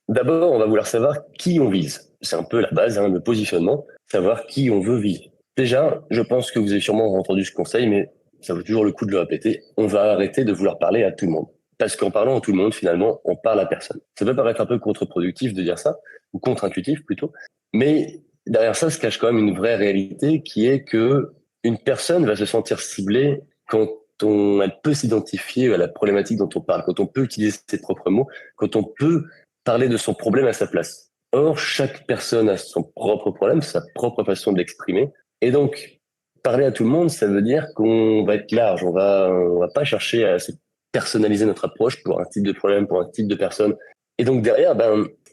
D'abord, on va vouloir savoir qui on vise. C'est un peu la base, le positionnement, savoir qui on veut viser. Déjà, je pense que vous avez sûrement entendu ce conseil, mais ça vaut toujours le coup de le répéter. On va arrêter de vouloir parler à tout le monde. Parce qu'en parlant à tout le monde, finalement, on parle à personne. Ça peut paraître un peu contre-productif de dire ça, ou contre-intuitif plutôt, mais derrière ça se cache quand même une vraie réalité qui est que une personne va se sentir ciblée quand elle peut s'identifier à la problématique dont on parle, quand on peut utiliser ses propres mots, quand on peut parler de son problème à sa place. Or, chaque personne a son propre problème, sa propre façon de l'exprimer. Et donc, parler à tout le monde, ça veut dire qu'on va être large. On va pas chercher à se personnaliser notre approche pour un type de problème, pour un type de personne. Et donc, derrière,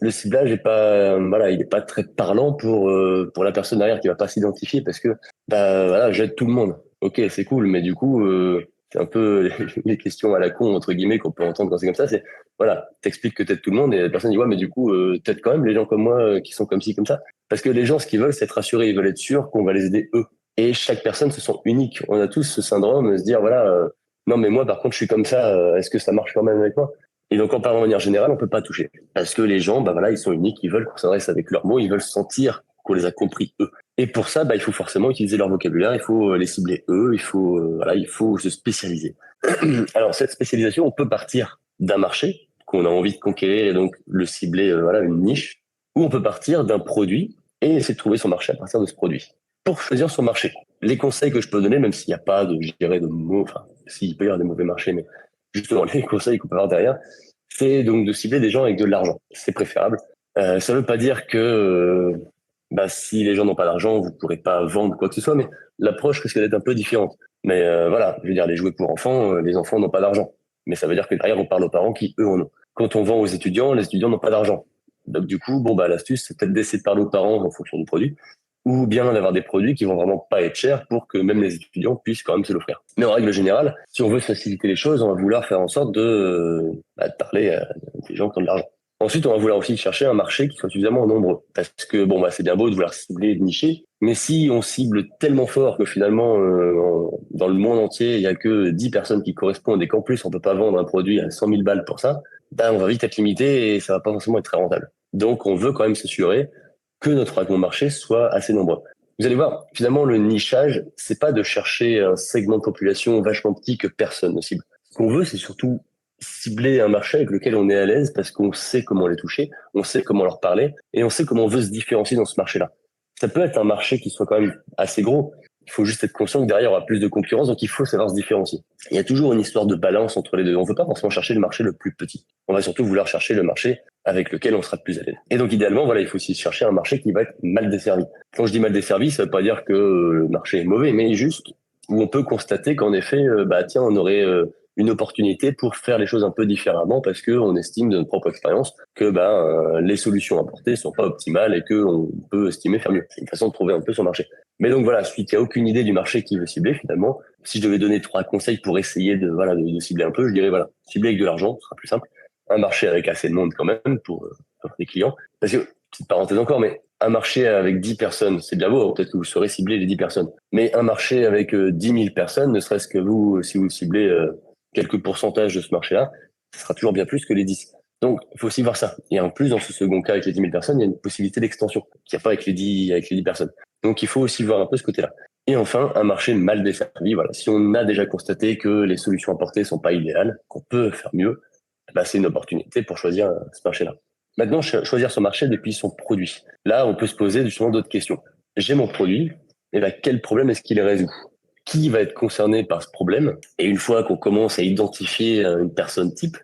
le ciblage est pas, voilà, il est pas très parlant pour la personne derrière qui va pas s'identifier parce que, voilà, j'aide tout le monde. Ok, c'est cool, mais du coup, c'est un peu les questions à la con, entre guillemets, qu'on peut entendre quand c'est comme ça. C'est, voilà, t'expliques que t'aides tout le monde et la personne dit, ouais, mais du coup, t'aides quand même les gens comme moi qui sont comme ci, comme ça. Parce que les gens, ce qu'ils veulent, c'est être rassurés. Ils veulent être sûrs qu'on va les aider eux. Et chaque personne se sent unique. On a tous ce syndrome de se dire, voilà, non, mais moi, par contre, je suis comme ça. Est-ce que ça marche quand même avec moi? Et donc, en parlant de manière générale, on peut pas toucher. Parce que les gens, voilà, ils sont uniques. Ils veulent qu'on s'adresse avec leurs mots. Ils veulent sentir qu'on les a compris eux. Et pour ça, il faut forcément utiliser leur vocabulaire. Il faut les cibler eux. Voilà, il faut se spécialiser. Alors, cette spécialisation, on peut partir d'un marché qu'on a envie de conquérir et donc le cibler, voilà, une niche, ou on peut partir d'un produit et essayer de trouver son marché à partir de ce produit. Pour choisir son marché, les conseils que je peux donner, même s'il n'y a pas de, je dirais, de mots, enfin, s'il peut y avoir des mauvais marchés, mais justement, les conseils qu'on peut avoir derrière, c'est donc de cibler des gens avec de l'argent. C'est préférable. Ça ne veut pas dire que si les gens n'ont pas d'argent, vous ne pourrez pas vendre quoi que ce soit, mais l'approche risque d'être un peu différente. Mais voilà, je veux dire, les jouets pour enfants, les enfants n'ont pas d'argent. Mais ça veut dire que derrière, on parle aux parents qui, eux, en ont. Quand on vend aux étudiants, les étudiants n'ont pas d'argent. Donc du coup, l'astuce, c'est peut-être d'essayer de parler aux parents en fonction du produit, ou bien d'avoir des produits qui vont vraiment pas être chers pour que même les étudiants puissent quand même se l'offrir. Mais en règle générale, si on veut faciliter les choses, on va vouloir faire en sorte de parler à des gens qui ont de l'argent. Ensuite, on va vouloir aussi chercher un marché qui soit suffisamment nombreux. Parce que, c'est bien beau de vouloir cibler et de nicher, mais si on cible tellement fort que finalement, dans le monde entier, il y a que 10 personnes qui correspondent et qu'en plus, on peut pas vendre un produit à 100 000 balles pour ça, on va vite être limité et ça va pas forcément être très rentable. Donc, on veut quand même s'assurer que notre fragment de marché soit assez nombreux. Vous allez voir, finalement, le nichage, c'est pas de chercher un segment de population vachement petit que personne ne cible. Ce qu'on veut, c'est surtout cibler un marché avec lequel on est à l'aise parce qu'on sait comment les toucher, on sait comment leur parler et on sait comment on veut se différencier dans ce marché-là. Ça peut être un marché qui soit quand même assez gros. Il faut juste être conscient que derrière, il y aura plus de concurrence, donc il faut savoir se différencier. Il y a toujours une histoire de balance entre les deux. On ne veut pas forcément chercher le marché le plus petit. On va surtout vouloir chercher le marché avec lequel on sera plus à l'aise. Et donc, idéalement, voilà, il faut aussi chercher un marché qui va être mal desservi. Quand je dis mal desservi, ça ne veut pas dire que le marché est mauvais, mais juste où on peut constater qu'en effet, tiens, on aurait une opportunité pour faire les choses un peu différemment parce que on estime de notre propre expérience que les solutions apportées sont pas optimales et que on peut estimer faire mieux. C'est une façon de trouver un peu son marché. Mais donc voilà, celui qui a aucune idée du marché qu'il veut cibler finalement, si je devais donner trois conseils pour essayer de cibler un peu, je dirais voilà, cibler avec de l'argent, ce sera plus simple. Un marché avec assez de monde quand même pour des clients. Parce que, petite parenthèse encore, mais un marché avec 10 personnes, c'est bien beau, peut-être que vous saurez cibler les 10 personnes. Mais un marché avec 10 000 personnes, ne serait-ce que vous, si vous ciblez quelques pourcentages de ce marché-là, ce sera toujours bien plus que les 10. Donc, il faut aussi voir ça. Et en plus, dans ce second cas, avec les 10 000 personnes, il y a une possibilité d'extension qu'il n'y a pas avec les 10 personnes. Donc, il faut aussi voir un peu ce côté-là. Et enfin, un marché mal desservi. Voilà. Si on a déjà constaté que les solutions apportées sont pas idéales, qu'on peut faire mieux, c'est une opportunité pour choisir ce marché-là. Maintenant, choisir son marché depuis son produit. Là, on peut se poser justement d'autres questions. J'ai mon produit, et quel problème est-ce qu'il résout? Qui va être concerné par ce problème? Et une fois qu'on commence à identifier une personne type,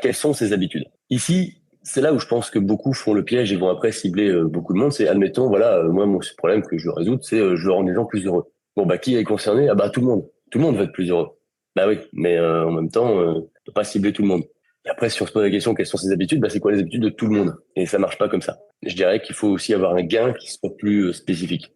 quelles sont ses habitudes? Ici, c'est là où je pense que beaucoup font le piège et vont après cibler beaucoup de monde. C'est, admettons, voilà, moi, mon problème que je veux résoudre, c'est je veux rendre les gens plus heureux. Bon, qui est concerné? Ah tout le monde. Tout le monde va être plus heureux. Bah oui, mais en même temps, on ne peut pas cibler tout le monde. Et après, si on se pose la question, quelles sont ses habitudes, c'est quoi les habitudes de tout le monde? Et ça marche pas comme ça. Je dirais qu'il faut aussi avoir un gain qui soit plus spécifique.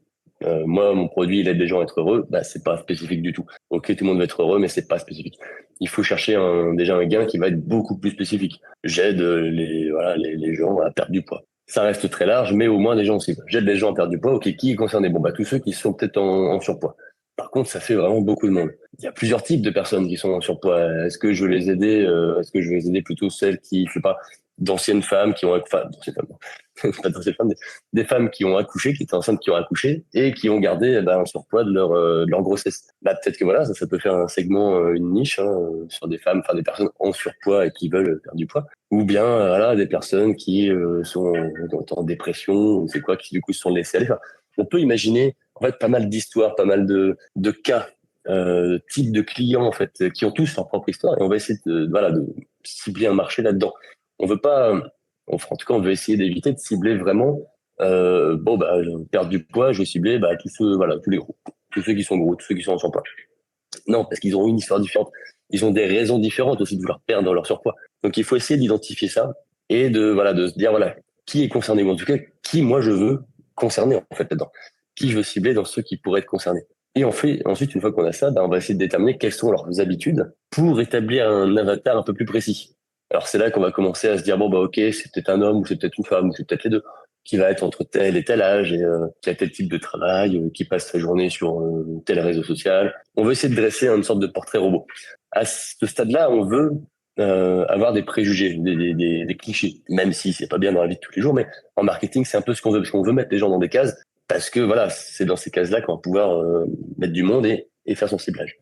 Moi, mon produit, il aide les gens à être heureux, c'est pas spécifique du tout. Ok, tout le monde va être heureux, mais c'est pas spécifique. Il faut chercher déjà un gain qui va être beaucoup plus spécifique. J'aide les gens à perdre du poids. Ça reste très large, mais au moins des gens aussi. J'aide les gens à perdre du poids. Ok, qui est concerné? Tous ceux qui sont peut-être en surpoids. Par contre, ça fait vraiment beaucoup de monde. Il y a plusieurs types de personnes qui sont en surpoids. Est-ce que je veux les aider? Est-ce que je vais les aider plutôt celles qui, je sais pas, d'anciennes femmes qui ont, enfin, d'anciennes femmes, non, pas d'anciennes femmes, des femmes qui ont accouché, qui étaient enceintes, qui ont accouché et qui ont gardé un surpoids de leur grossesse. Bah, peut-être que voilà, ça peut faire un segment, une niche sur des femmes, enfin des personnes en surpoids et qui veulent perdre du poids, ou bien voilà des personnes qui sont en dépression, ou c'est quoi, qui du coup se sont laissées aller. Enfin, on peut imaginer en fait pas mal d'histoires, pas mal de cas, types de clients en fait qui ont tous leur propre histoire et on va essayer voilà de cibler un marché là-dedans. On veut pas, en tout cas, on veut essayer d'éviter de cibler vraiment. Bon bah, perdre du poids, je vais cibler bah, tous ceux, voilà, tous les gros, tous ceux qui sont gros, tous ceux qui sont en surpoids. Non, parce qu'ils ont une histoire différente. Ils ont des raisons différentes aussi de vouloir perdre leur surpoids. Donc il faut essayer d'identifier ça et de voilà de se dire voilà qui est concerné ou en tout cas qui moi je veux concerner en fait là-dedans. Qui je veux cibler dans ceux qui pourraient être concernés. Et on fait ensuite une fois qu'on a ça, on va essayer de déterminer quelles sont leurs habitudes pour établir un avatar un peu plus précis. Alors c'est là qu'on va commencer à se dire bon bah ok c'est peut-être un homme ou c'est peut-être une femme ou c'est peut-être les deux qui va être entre tel et tel âge et qui a tel type de travail, qui passe sa journée sur tel réseau social. On veut essayer de dresser une sorte de portrait robot. À ce stade-là, on veut avoir des préjugés, des clichés, même si c'est pas bien dans la vie de tous les jours, mais en marketing, c'est un peu ce qu'on veut, parce qu'on veut mettre les gens dans des cases, parce que voilà, c'est dans ces cases-là qu'on va pouvoir mettre du monde et faire son ciblage.